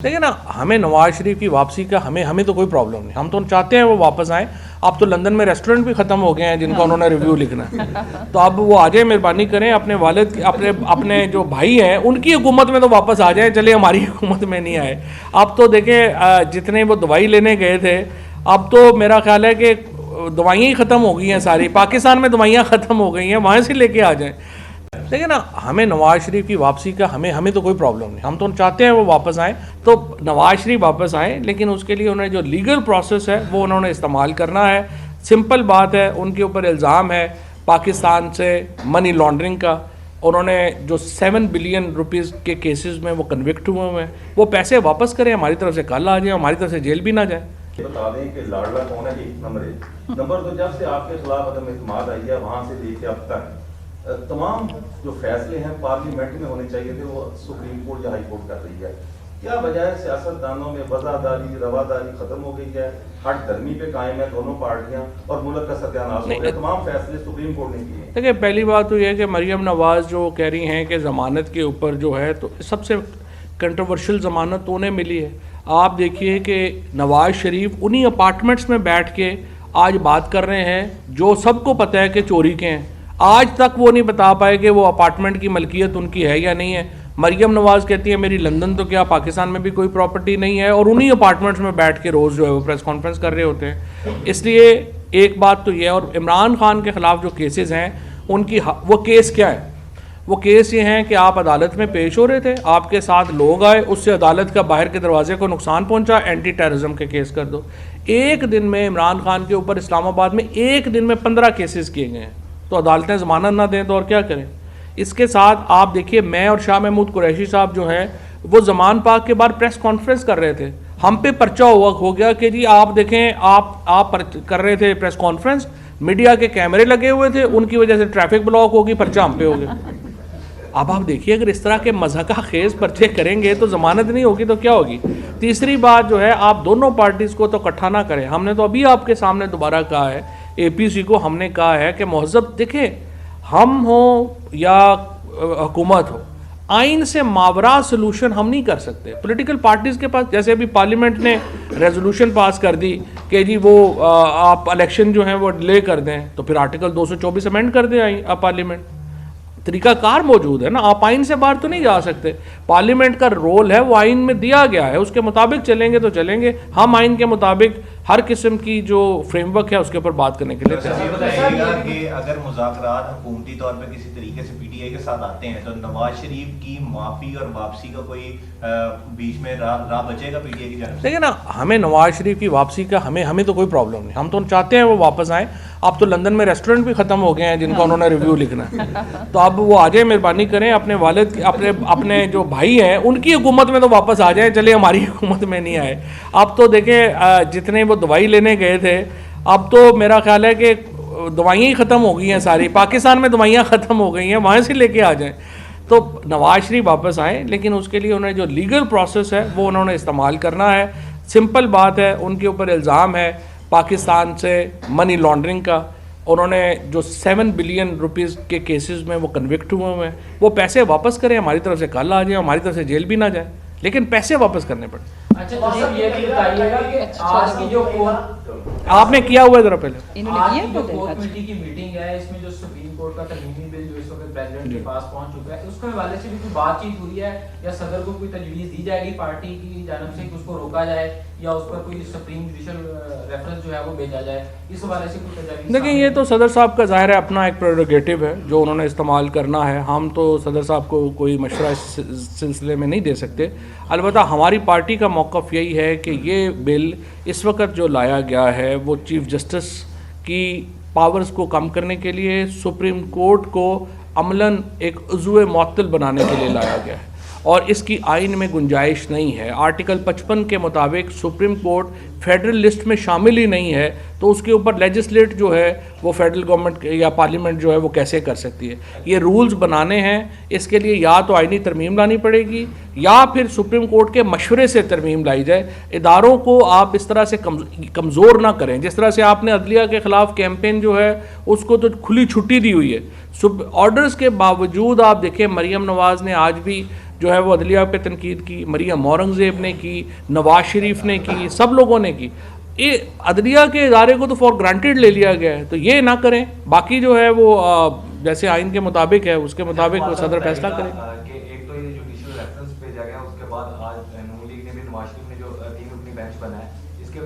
देखिए ना, हमें नवाज शरीफ की वापसी का हमें तो कोई प्रॉब्लम नहीं। हम तो चाहते हैं वो वापस आए। अब तो लंदन में रेस्टोरेंट भी ख़त्म हो गए हैं जिनका उन्होंने रिव्यू लिखना है, तो अब वो आ जाए, मेहरबानी करें, अपने वालिद अपने जो भाई हैं उनकी हुकूमत में तो वापस आ जाए, चले हमारी हुकूमत में नहीं आए। अब तो देखें, जितने वो दवाई लेने गए थे, अब तो मेरा ख्याल है कि दवाइयाँ ही ख़त्म हो गई हैं सारी। पाकिस्तान में दवाइयाँ ख़त्म हो गई हैं, वहाँ से लेके आ जाएँ। देखिए ना, हमें नवाज शरीफ की वापसी का हमें तो कोई प्रॉब्लम नहीं। हम तो चाहते हैं वो वापस आए, तो नवाज शरीफ वापस आए, लेकिन उसके लिए उन्हें जो लीगल प्रोसेस है वो उन्होंने इस्तेमाल करना है। सिंपल बात है, उनके ऊपर इल्ज़ाम है पाकिस्तान से मनी लॉन्ड्रिंग का। उन्होंने जो 7 बिलियन रुपीज़ के केसेस में वो कन्विक्ट हुए हैं, वो पैसे वापस करें, हमारी तरफ से कल आ जाए, हमारी तरफ से जेल भी ना जाए। बता दें कि लाडला कौन है, नंबर 2, जब से आपके खिलाफ अदम इत्मीनान आई है वहाँ से लेके अब तक तमाम जो फैसले हैं पार्लियामेंट में होने चाहिए थे, वो सुप्रीम कोर्ट या हाई कोर्ट कर रही है। क्या वजह है? सियासतदानों में वज़ादारी रवादारी खत्म हो गई है, हट धर्मी पे कायम है दोनों पार्टियां, और मुल्क का सत्यानाश हो गया। तमाम फैसले सुप्रीम कोर्ट ने किए। देखिए, पहली बात तो यह है कि मरियम नवाज़ जो कह रही हैं कि ज़मानत के ऊपर जो है, तो सबसे कंट्रोवर्शियल ज़मानत तो उन्हें मिली है। आप देखिए कि नवाज शरीफ उन्हीं अपार्टमेंट्स में बैठ के आज बात कर रहे हैं जो सबको पता है कि चोरी के हैं। आज तक वो नहीं बता पाए कि वो अपार्टमेंट की मलकियत उनकी है या नहीं है। मरियम नवाज़ कहती है मेरी लंदन तो क्या पाकिस्तान में भी कोई प्रॉपर्टी नहीं है, और उन्हीं अपार्टमेंट्स में बैठ के रोज़ जो है वो प्रेस कॉन्फ्रेंस कर रहे होते हैं। इसलिए एक बात तो ये है। और इमरान खान के ख़िलाफ़ जो केसेस हैं उनकी वो केस क्या है? वो केस ये हैं कि आप अदालत में पेश हो रहे थे, आपके साथ लोग आए, उससे अदालत का बाहर के दरवाजे को नुकसान पहुंचा, एंटी टेररिज्म के केस कर दो। एक दिन में इमरान खान के ऊपर इस्लामाबाद में एक दिन में 15 केसेस किए गए हैं, तो अदालतें ज़मानत ना दें तो और क्या करें। इसके साथ आप देखिए, मैं और शाह महमूद कुरैशी साहब जो हैं वो ज़मान पाक के बाद प्रेस कॉन्फ्रेंस कर रहे थे, हम पे पर्चा हो गया कि जी आप देखें, आप कर रहे थे प्रेस कॉन्फ्रेंस, मीडिया के कैमरे लगे हुए थे, उनकी वजह से ट्रैफिक ब्लॉक होगी, पर्चा हम पे हो गया। अब आप देखिए, अगर इस तरह के मज़ाका खेज पर्चे करेंगे तो ज़मानत नहीं होगी तो क्या होगी। तीसरी बात जो है, आप दोनों पार्टीज़ को तो इकट्ठा ना करें। हमने तो अभी आपके सामने दोबारा कहा है, APC को हमने कहा है कि महज़ब देखें, हम हो या हुकूमत हो, आइन से मावरा सोल्यूशन हम नहीं कर सकते। पॉलिटिकल पार्टीज़ के पास, जैसे अभी पार्लियामेंट ने रेजोल्यूशन पास कर दी कि जी वो आप इलेक्शन जो है वो डिले कर दें, तो फिर आर्टिकल 224 अमेंड कर दें पार्लियामेंट। तरीकाकार मौजूद है ना, आप आइन से बाहर तो नहीं जा सकते। पार्लियामेंट का रोल है, वो आइन में दिया गया है, उसके मुताबिक चलेंगे तो चलेंगे। हम आइन के मुताबिक हर किस्म की जो फ्रेमवर्क है उसके ऊपर बात करने के लिए बताइएगा कि अगर मुज़ाकरात हुकूमती तौर पे किसी तरीके से PTI के साथ आते हैं तो नवाज शरीफ की माफ़ी और वापसी का कोई बीच में राह बचेगा PTI की जानिब से? देखिए ना, हमें नवाज शरीफ की वापसी का हमें तो कोई प्रॉब्लम नहीं। हम तो चाहते हैं वो वापस आए। अब तो लंदन में रेस्टोरेंट भी ख़त्म हो गए हैं जिनका उन्होंने रिव्यू लिखना है, तो अब वो आ जाए, मेहरबानी करें, अपने वालिद अपने जो भाई हैं उनकी हुकूमत में तो वापस आ जाए, चले हमारी हुकूमत में नहीं आए। अब तो देखें, जितने वो दवाई लेने गए थे, अब तो मेरा ख्याल है कि दवाइयाँ ही ख़त्म हो गई हैं सारी। पाकिस्तान में दवाइयाँ ख़त्म हो गई हैं, वहाँ से लेके आ जाएँ। तो नवाज शरीफ वापस आए, लेकिन उसके लिए उन्हें जो लीगल प्रोसेस है वो उन्होंने इस्तेमाल करना है। सिंपल बात है, उनके ऊपर इल्ज़ाम है पाकिस्तान से मनी लॉन्ड्रिंग का। उन्होंने जो 7 बिलियन रुपीज़ के केसेस में वो कन्विक्ट हुए हैं, वो पैसे वापस करें, हमारी तरफ से कल आ जाए, हमारी तरफ से जेल भी ना जाए, लेकिन पैसे वापस करने पड़े। अच्छा, तो सब ये भी बताइएगा कि आज की जो आपने किया हुआ है, जरा पहले आज की जो कोर कमेटी की मीटिंग है, इसमें जो सुप्रीम कोर्ट का तरमीमी बिल जो इस वक्त प्रेसिडेंट के पास पहुंच चुका है, उसके हवाले से भी कोई बातचीत हुई है, या सदर को कोई तजवीज़ दी जाएगी पार्टी की जानिब से कि उसको रोका जाए, या उस पर कोई सुप्रीम जुडिशल रेफरेंस जो है वो भेजा जाए, इस हवाले से कोई तजवीज़? देखिए, ये तो सदर साहब का ज़ाहिर है अपना एक प्रेरोगेटिव है जो उन्होंने इस्तेमाल करना है। हम तो सदर साहब को कोई मशवरा इस सिलसिले में नहीं दे सकते। अलबत्ता हमारी पार्टी का मौक़िफ़ यही है कि ये बिल इस वक्त जो लाया गया है वो चीफ़ जस्टिस की पावर्स को कम करने के लिए, सुप्रीम कोर्ट को अमलन एक उज़्व मुअत्तल बनाने के लिए लाया गया है, और इसकी आइन में गुंजाइश नहीं है। आर्टिकल 55 के मुताबिक सुप्रीम कोर्ट फेडरल लिस्ट में शामिल ही नहीं है, तो उसके ऊपर लेजिस्लेट जो है वो फेडरल गवर्नमेंट या पार्लियामेंट जो है वो कैसे कर सकती है। ये रूल्स बनाने हैं, इसके लिए या तो आइनी तरमीम लानी पड़ेगी या फिर सुप्रीम कोर्ट के मशवरे से तरमीम लाई जाए। इदारों को आप इस तरह से कमज़ोर ना करें। जिस तरह से आपने अदलिया के ख़िलाफ़ कैंपेन जो है उसको तो खुली छुट्टी दी हुई है, ऑर्डर्स के बावजूद आप देखें, मरियम नवाज़ ने आज भी जो है वो अदलिया पे तनकीद की, मरियम औरंगज़ेब ने की, नवाज शरीफ ने की, सब लोगों ने की। ये अदलिया के इदारे को तो फॉर ग्रांटेड ले लिया गया है, तो ये ना करें। बाकी जो है वो जैसे आइन के मुताबिक है उसके मुताबिक वो सदर फैसला करें। कि एक तो ये जुडिशियल रेफरेंस भेजा गया, उसके बाद आज नून लीग ने भी नवाज शरीफ ने जो 3 रुकनी बेंच बनाया, इसके